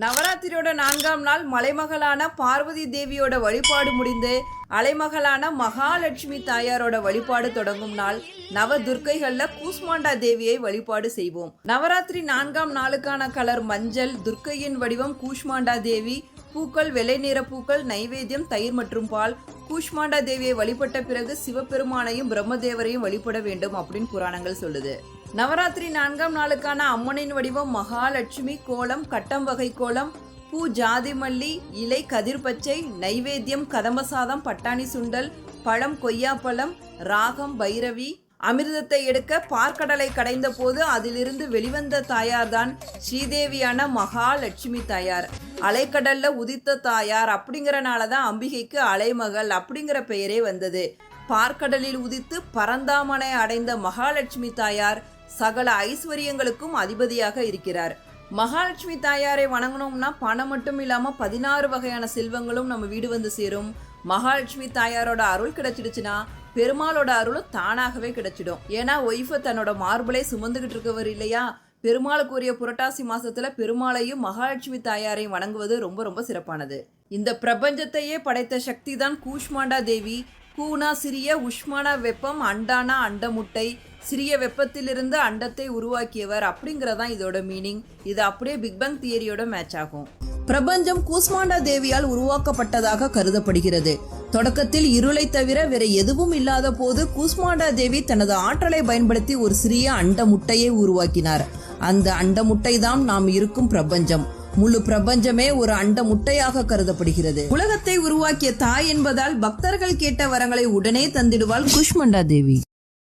நவராத்திரியோட 4ஆம் நாள் மலைமகளான பார்வதி தேவியோட வழிபாடு முடிந்து அலைமகளான மகாலட்சுமி தாயாரோட வழிபாடு தொடங்கும் நாள். நவ துர்க்கைகள்ல கூஷ்மாண்டா தேவியை வழிபாடு செய்வோம். நவராத்திரி 4ஆம் நாளுக்கான கலர் மஞ்சள். துர்க்கையின் வடிவம் கூஷ்மாண்டா தேவி. பூக்கள் வெள்ளை நிற பூக்கள். நைவேத்தியம் தயிர் மற்றும் பால். கூஷ்மாண்டா தேவியை வழிபட்ட பிறகு சிவபெருமானையும் பிரம்மதேவரையும் வழிபட வேண்டும் அப்படின்னு புராணங்கள் சொல்லுது. நவராத்திரி 4ஆம் நாளுக்கான அம்மனின் வடிவம் மகாலட்சுமி. கோலம் கட்டம் வகை கோலம். பூ ஜாதி மல்லி. இலை கதிர் பச்சை. நைவேத்தியம் கதம்பசாதம் பட்டாணி சுண்டல். பழம் கொய்யாப்பழம். ராகம் பைரவி. அமிர்தத்தை எடுக்க பார்க்கடலை கடைந்த போது அதிலிருந்து வெளிவந்த தாயார்தான் ஸ்ரீதேவியான மகாலட்சுமி தாயார். அலைக்கடல்ல உதித்த தாயார் அப்படிங்கிறனாலதான் அம்பிகைக்கு அலைமகள் அப்படிங்கிற பெயரே வந்தது. பார்க்கடலில் உதித்து பரந்தாமனை அடைந்த மகாலட்சுமி தாயார் சகல ஐஸ்வர்யங்களுக்கும் அதிபதியாக இருக்கிறார். மகாலட்சுமி தாயாரை வணங்கணும்னா பணம் மட்டும் இல்லாம 16 வகையான செல்வங்களும் நம்ம வீடு வந்து சேரும். மகாலட்சுமி தாயாரோட அருள் கிடைச்சிடுச்சுன்னா பெருமாளோட அருளும் தானாகவே கிடைச்சிடும். ஏன்னா ஒய்ஃபை தன்னோட மார்பிளை சுமந்துகிட்டு இருக்கவர் இல்லையா. பெருமாளுக்குரிய புரட்டாசி மாசத்துல பெருமாளையும் மகாலட்சுமி தாயாரையும் வணங்குவது ரொம்ப ரொம்ப சிறப்பானது. இந்த பிரபஞ்சத்தையே படைத்த சக்தி தான் கூஷ்மாண்டா தேவி. கூனா சிறிய, உஷ்மானா வெப்பம், அண்டானா அண்டமுட்டை. சிறிய வெப்பத்திலிருந்து அண்டத்தை உருவாக்கியவர் அப்படிங்கறதான் இதோட மீனிங். இது அப்படியே பிக் பேங் தியரியோட மேட்ச் ஆகும். பிரபஞ்சம் கூஷ்மாண்டா தேவியால் உருவாக்கப்பட்டதாக கருதப்படுகிறது. தொடக்கத்தில் இருளை தவிர வேற எதுவும் இல்லாத போது கூஷ்மாண்டா தேவி தனது ஆற்றலை பயன்படுத்தி ஒரு சிறிய அண்ட முட்டையை உருவாக்கினார். அந்த அண்ட முட்டை தான் நாம் இருக்கும் பிரபஞ்சம். முழு பிரபஞ்சமே ஒரு அண்ட முட்டையாக கருதப்படுகிறது. உலகத்தை உருவாக்கிய தாய் என்பதால் பக்தர்கள் கேட்ட வரங்களை உடனே தந்திடுவாள் கூஷ்மாண்டா தேவி.